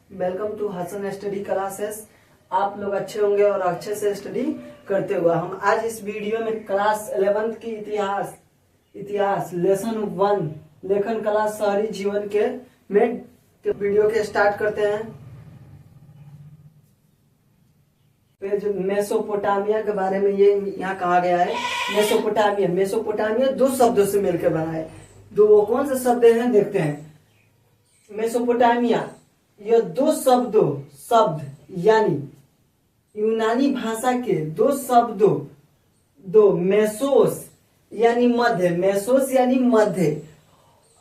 Welcome to Hasan study classes. आप लोग अच्छे होंगे और अच्छे से स्टडी करते हुए हम आज इस वीडियो में क्लास 11th की इतिहास लेसन 1 लेखन कला शहरी जीवन के वीडियो के स्टार्ट करते हैं। पेज मेसोपोटामिया के बारे में ये यहाँ कहा गया है। मेसोपोटामिया दो शब्दों से मिलकर बना है। वो कौन से शब्द हैं देखते हैं। मेसोपोटामिया यह दो शब्द यानी यूनानी भाषा के दो मेसोस यानी मध्य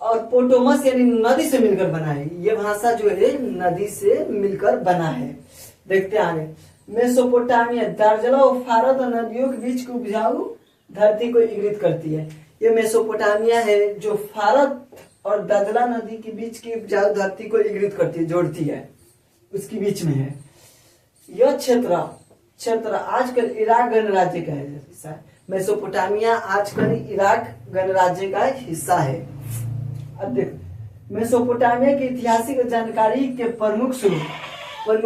और पोटोमस यानी नदी से मिलकर बना है। यह भाषा जो है नदी से मिलकर बना है। देखते आगे। मेसोपोटामिया दार्जला और फारत और नदियों के बीच की उपजाऊ धरती को इंगित करती है। यह मेसोपोटामिया है जो फारत और दजला नदी के बीच की उपजाऊ धरती को इंगित करती है, जोड़ती है, उसके बीच में है। यह क्षेत्र आजकल इराक गणराज्य का हिस्सा है। मेसोपोटामिया आजकल इराक गणराज्य का हिस्सा है। अब देख, मेसोपोटामिया की ऐतिहासिक जानकारी के प्रमुख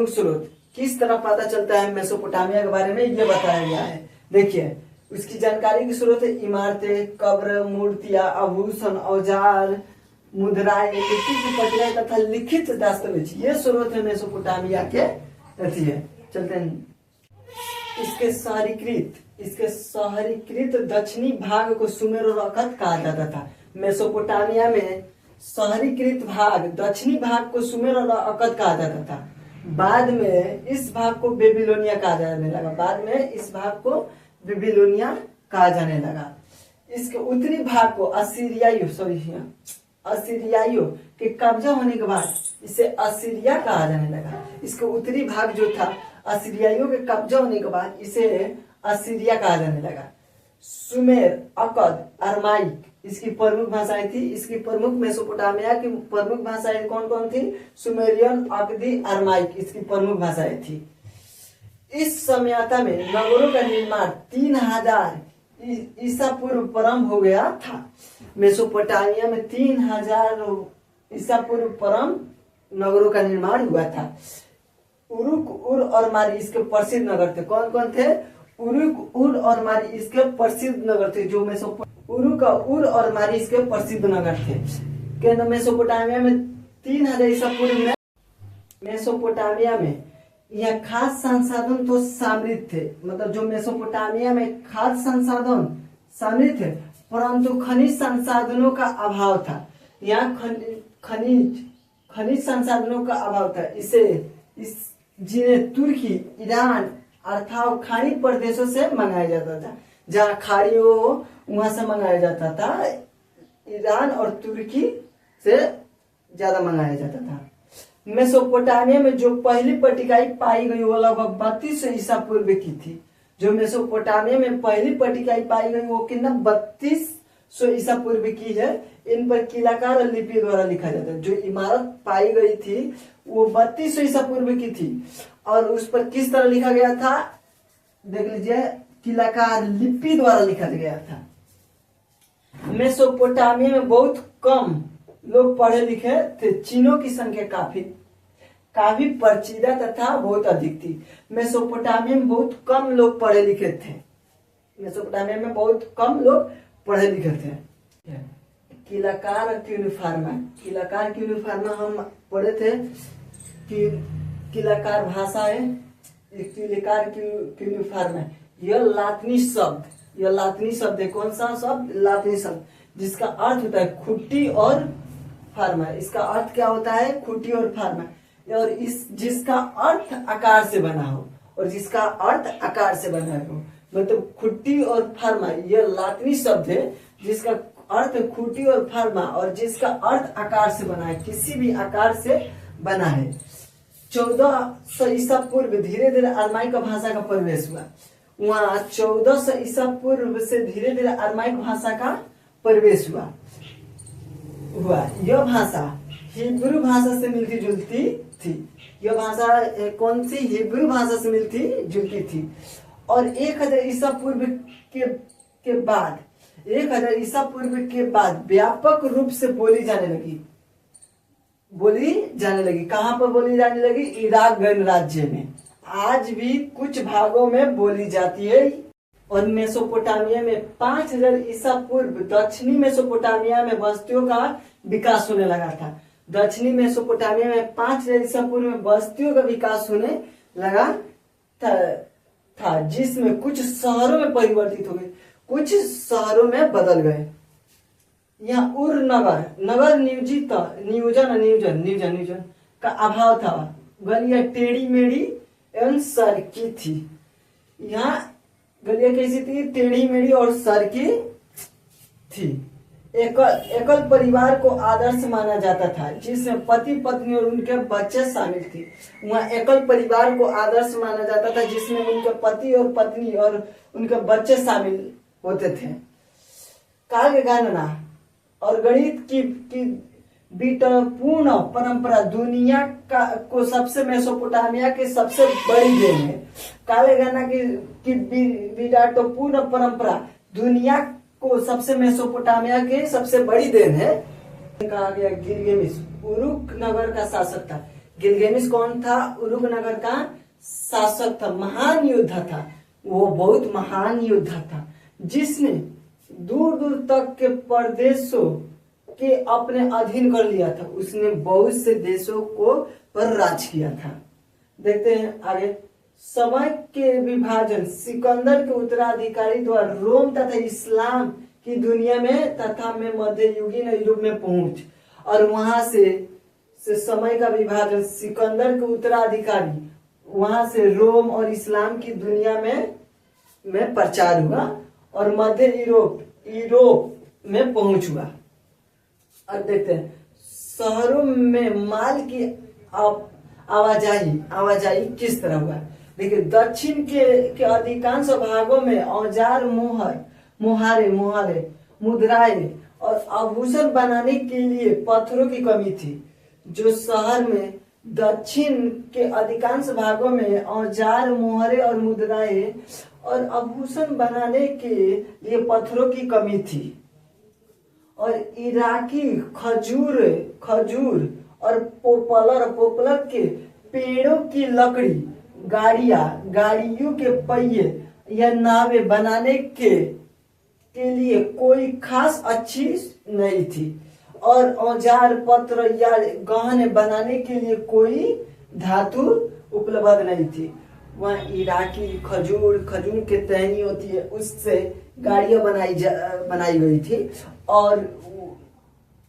स्रोत किस तरह पता चलता है मेसोपोटामिया के बारे में ये बताया गया है। देखिए, उसकी जानकारी की स्रोत है इमारतें, कब्र, मूर्तियां, आभूषण, औजार, मुद्राएं, मिट्टी की पटियाएं तथा लिखित दस्तावेज। ये स्रोत है मेसोपोटामिया के है। चलते हैं। इसके शहरीकृत दक्षिणी भाग को सुमेर और अकद कहा जाता था। मेसोपोटामिया में शहरीकृत भाग दक्षिणी भाग को सुमेर और अकद कहा जाता था। बाद में इस भाग को बेबीलोनिया कहा जाने लगा। इसके उत्तरी भाग को असीरियाइयों के कब्जा होने के बाद इसे असीरिया कहा जाने लगा। इसके उत्तरी भाग जो था असीरियाइयों के कब्जा होने के बाद इसे असीरिया कहा जाने लगा। सुमेर, अकद, अरमाइक इसकी प्रमुख भाषाएं थी। इसकी प्रमुख मेसोपोटामिया की प्रमुख भाषाएं कौन कौन थी? सुमेरियन, अकदी, अरमाइक इसकी प्रमुख भाषाएं थी। इस समयता में नगरों का निर्माण 3000 ईसा पूर्व प्रारंभ हो गया था। मेसोपोटामिया में 3000 ईसा पूर्व प्रारंभ नगरों का निर्माण हुआ था। उरुक, उर और मारी इसके प्रसिद्ध नगर थे। कौन कौन थे? उरुक, उर और मारी इसके प्रसिद्ध नगर थे। जो उरुक, उर और मारी इसके प्रसिद्ध नगर थे। मेसोपोटामिया में 3000 ईसा पूर्व में मेसोपोटामिया में यह खाद्य संसाधन तो समृद्ध थे। मतलब जो मेसोपोटामिया में खाद्य संसाधन समृद्ध थे, परंतु खनिज संसाधनों का अभाव था। यहाँ खनिज संसाधनों का अभाव था। जिन्हें तुर्की, ईरान अर्थात खाड़ी प्रदेशों से मंगाया जाता था। जहाँ खाड़ी हो वहां से मंगाया जाता था। ईरान और तुर्की से ज्यादा मंगाया जाता था। मेसोपोटामिया में जो पहली पट्टिकाई पाई गई वो लगभग 3200 ईसा पूर्व की थी। जो मेसोपोटामिया में पहली पट्टिकाई पाई गई वो कितना 3200 ईसा पूर्व की है। इन पर किलाकार और लिपि द्वारा लिखा जाता है। जो इमारत पाई गई थी वो 3200 ईसा पूर्व की थी और उस पर किस तरह लिखा गया था देख लीजिए, किलाकार लिपि द्वारा लिखा गया था। मेसोपोटामिया में बहुत कम लोग पढ़े लिखे थे। चीनों की संख्या काफी पर्चीदा तथा बहुत अधिक थी। मेसोपोटामिया में बहुत कम लोग पढ़े लिखे थे। किलाकार क्यूनिफार्मा हम पढ़े थे कि किलाकार भाषा है। किलाकार क्यूनिफार्मा यह लातिनी शब्द है। कौन सा शब्द? लातिनी शब्द, जिसका अर्थ होता है खुट्टी और फार्मा। इसका अर्थ क्या होता है? खुट्टी और फार्मा। और जिसका अर्थ आकार से बना हो मतलब खुट्टी और फार्मा। यह लातिनी शब्द है जिसका अर्थ खुट्टी और फार्मा और जिसका अर्थ आकार से बना है, किसी भी आकार से बना है। 1400 ईसा पूर्व धीरे धीरे अरमाइक भाषा का प्रवेश हुआ। वहाँ 1400 ईसा पूर्व से धीरे धीरे अरमाइक भाषा का प्रवेश हुआ। यह भाषा हिब्रू भाषा से मिलती जुलती थी। यह भाषा कौन सी? हिब्रू भाषा से मिलती जुलती थी और 1000 ईसा पूर्व के बाद व्यापक रूप से बोली जाने लगी। बोली जाने लगी। कहाँ पर बोली जाने लगी? इराक गणराज्य में आज भी कुछ भागों में बोली जाती है। और मेसोपोटामिया में 5000 ईसा पूर्व दक्षिणी मेसोपोटामिया में बस्तियों का विकास होने लगा था। दक्षिणी मेसोपोटामिया में 5000 ईसा पूर्व में बस्तियों का विकास होने लगा था जिसमें कुछ शहरों में परिवर्तित हो गए, कुछ शहरों में बदल गए। यहाँ उर नगर नियोजन का अभाव था। गलियां टेढ़ी मेढ़ी एवं सरकी थी। यहाँ गलियां कैसी थी? टेढ़ी मेढ़ी और सरकी थी। एकल परिवार को आदर्श माना जाता था जिसमें पति पत्नी और उनके बच्चे शामिल थे। वहाँ एकल परिवार को आदर्श माना जाता था जिसमें उनके पति और पत्नी और उनके बच्चे शामिल होते थे। काल गणना और गणित की पूर्ण परंपरा दुनिया को सबसे मेसोपोटामिया के सबसे बड़ी देन है। काले गणना की विराटपूर्ण परंपरा दुनिया को सबसे मेसोपोटामिया के सबसे बड़ी देन है। कहा गया गिलगेमिस उरुक नगर का शासक था। गिलगेमिस कौन था? उरुक नगर का शासक था, महान योद्धा था। वो बहुत महान योद्धा था जिसने दूर दूर तक के प्रदेशों के अपने अधीन कर लिया था। उसने बहुत से देशों को पर राज किया था। देखते हैं आगे। समय के विभाजन सिकंदर के उत्तराधिकारी द्वारा रोम तथा इस्लाम की दुनिया में तथा में मध्ययुगीन यूरोप में पहुंच और वहां से समय का विभाजन सिकंदर के उत्तराधिकारी वहां से रोम और इस्लाम की दुनिया में प्रचार हुआ और मध्य यूरोप में पहुंच हुआ। अब देखते हैं शहरों में माल की आवाजाही किस तरह हुआ। देखिए दक्षिण के अधिकांश भागों में औजार मुहारे मुद्राएं और आभूषण बनाने के लिए पत्थरों की कमी थी। जो शहर में दक्षिण के अधिकांश भागों में औजार मुहरे और मुद्राएं और आभूषण बनाने के लिए पत्थरों की कमी थी। और इराकी खजूर और पोपलर के पेड़ों की लकड़ी गाड़ियों के पहिए या नावें बनाने के लिए कोई खास अच्छी नहीं थी। और औजार पत्र या गहने बनाने के लिए कोई धातु उपलब्ध नहीं थी। वहाँ इराकी खजूर के टहनी होती है, उससे गाड़ियां बनाई गई थी और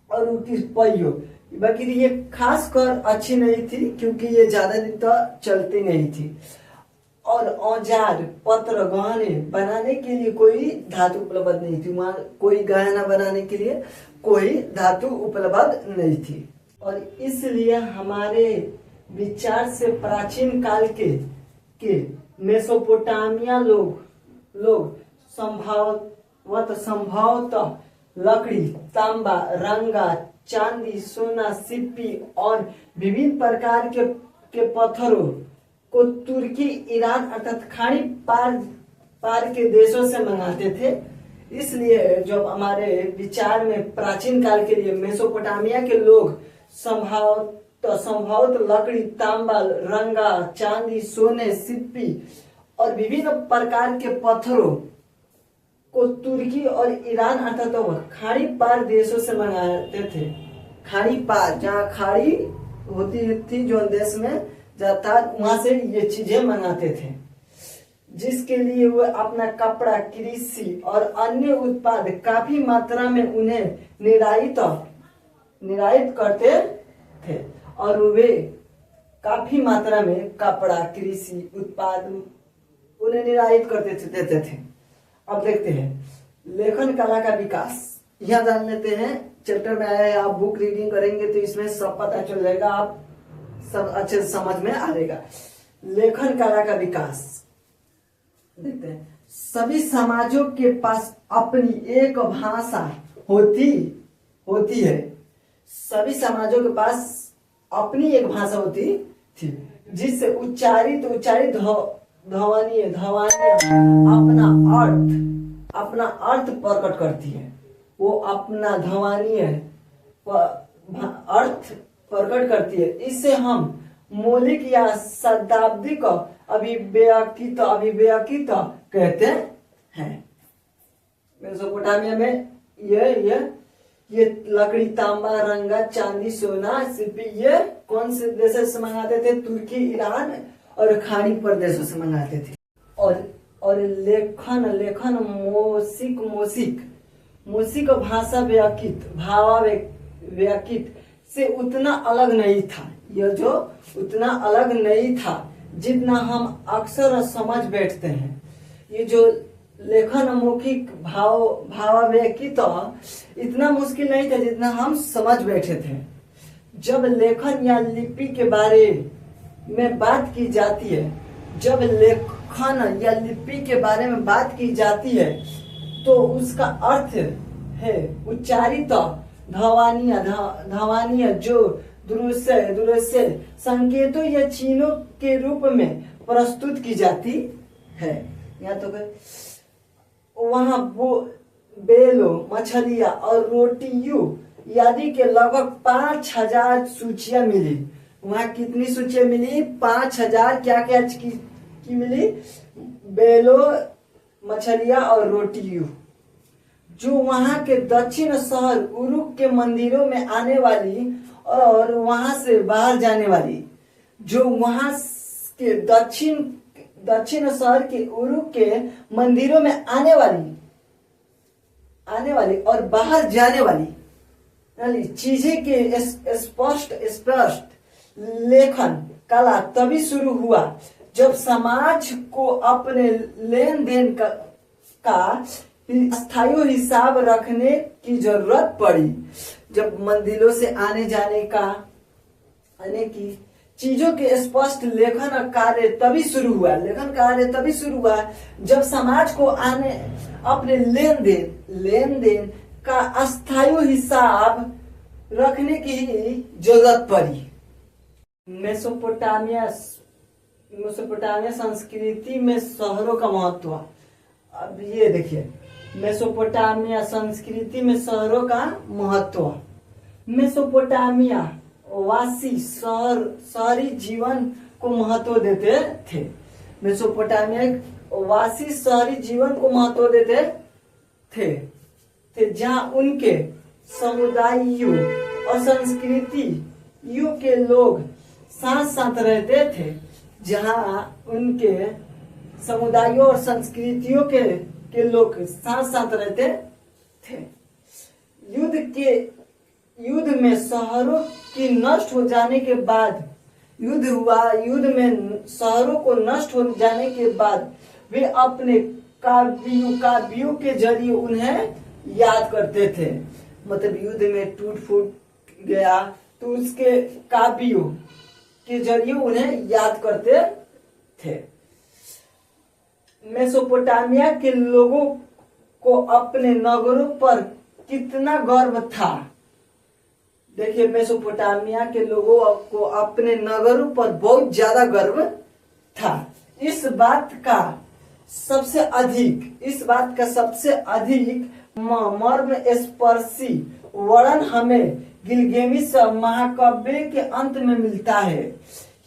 उनकी पहियों, बाकी ये खास कर अच्छी नहीं थी क्योंकि ये ज्यादा दिन तक चलती नहीं थी। और औजार पत्र गहने बनाने के लिए कोई धातु उपलब्ध नहीं थी। वहां कोई गहना बनाने के लिए कोई धातु उपलब्ध नहीं थी। और इसलिए हमारे विचार से प्राचीन काल के मेसोपोटामिया लोग संभवतः लकड़ी, तांबा, रंगा, चांदी, सोना, सिप्पी और विभिन्न प्रकार के पत्थरों को तुर्की, ईरान अर्थात खाड़ी पार के देशों से मंगाते थे। इसलिए जब हमारे विचार में प्राचीन काल के लिए मेसोपोटामिया के लोग संभवत लकड़ी, तांबा, रंगा, चांदी, सोने, सिप्पी और विभिन्न प्रकार के पत्थरों को तुर्की और ईरान अर्थात खाड़ी पार देशों से मंगाते थे। खाड़ी पार, जहाँ खाड़ी होती थी जो देश में जाता, वहां से ये चीजें मंगाते थे, जिसके लिए वो अपना कपड़ा, कृषि और अन्य उत्पाद काफी मात्रा में उन्हें निर्यात करते थे। और वे काफी मात्रा में कपड़ा, कृषि उत्पाद उन्हें निर्यात देते थे। अब देखते हैं लेखन कला का विकास। यह जान लेते हैं, चैप्टर में आया है, आप बुक रीडिंग करेंगे तो इसमें सब पता चल जाएगा, आप सब अच्छे से समझ में आ जाएगा। लेखन कला का विकास देखते हैं। सभी समाजों के पास अपनी एक भाषा होती है। सभी समाजों के पास अपनी एक भाषा होती थी जिससे उच्चारित ध्वनियां अपना अर्थ प्रकट करती है। वो अपना ध्वनियां अर्थ प्रकट करती है। इसे हम मौलिक या शब्दाब्दिक अभिव्यक्ति कहते हैं। मेसोपोटामिया में ये लकड़ी, तांबा, रंगा, चांदी, सोना, शिल्पी ये कौन से देशों से मंगाते थे? तुर्की, ईरान और खाड़ी प्रदेशों से मंगाते थे। और लेखन मोसिक भाषा व्याकित से उतना अलग नहीं था। यह जो उतना अलग नहीं था जितना हम अक्सर समझ बैठते हैं। ये जो लेखन मौखिक भावावेकित इतना मुश्किल नहीं था जितना हम समझ बैठे थे। जब लेखन या लिपि के बारे में बात की जाती है, तो उसका अर्थ है उच्चारित ध्वनियां जो दृश्य संकेतों या चिन्हों के रूप में प्रस्तुत की जाती है। यहाँ तो वहाँ बेलो, मछलियां और रोटियों आदि के लगभग 5000 सूचियां मिली। वहाँ कितनी सूचियां मिली? 5000 क्या की मिली? बेलो, मछलियां और रोटियों। जो वहाँ के दक्षिण शहर उरुक के मंदिरों में आने वाली और वहाँ से बाहर जाने वाली, जो वहाँ के दक्षिण शहर के उरुक के मंदिरों में आने वाली और बाहर जाने वाली चीजें के स्पष्ट लेखन कला तभी शुरू हुआ जब समाज को अपने लेन देन का स्थायी हिसाब रखने की जरूरत पड़ी। जब मंदिरों से आने की चीजों के स्पष्ट लेखन कार्य तभी शुरू हुआ जब समाज को अपने लेन देन का अस्थायी हिसाब रखने की जरूरत पड़ी। मेसोपोटामिया संस्कृति में शहरों का महत्व। अब ये देखिए, मेसोपोटामिया संस्कृति में शहरों का महत्व। मेसोपोटामिया वासी शहरी जीवन को महत्व देते थे। मेसोपोटामिया वासी शहरी जीवन को महत्व देते थे जहाँ उनके समुदायों और संस्कृतियों के लोग साथ रहते थे। जहाँ उनके समुदायों और संस्कृतियों के लोग साथ रहते थे। युद्ध में शहरों की नष्ट हो जाने के बाद युद्ध में शहरों को नष्ट हो जाने के बाद वे अपने काव्यों के जरिए उन्हें याद करते थे। मतलब युद्ध में टूट फूट गया तो उसके काव्यों के जरिए उन्हें याद करते थे। मेसोपोटामिया के लोगों को अपने नगरों पर कितना गर्व था। देखिए, मेसोपोटामिया के लोगों को अपने नगरों पर बहुत ज्यादा गर्व था। इस बात का सबसे अधिक मर्म स्पर्शी वर्णन हमें गिलगामेश महाकाव्य के अंत में मिलता है।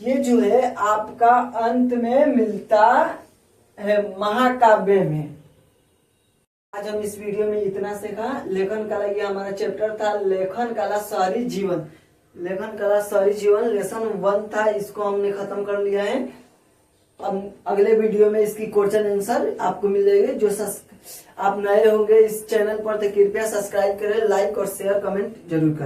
ये जो है आपका अंत में मिलता है महाकाव्य में। आज हम इस वीडियो में इतना सीखा। लेखन कला, ये हमारा चैप्टर था लेखन कला शहरी जीवन। लेसन 1 था, इसको हमने खत्म कर लिया है। अब अगले वीडियो में इसकी क्वेश्चन आंसर आपको मिल जाएंगे। जो आप नए होंगे इस चैनल पर तो कृपया सब्सक्राइब करें, लाइक और शेयर कमेंट जरूर करें।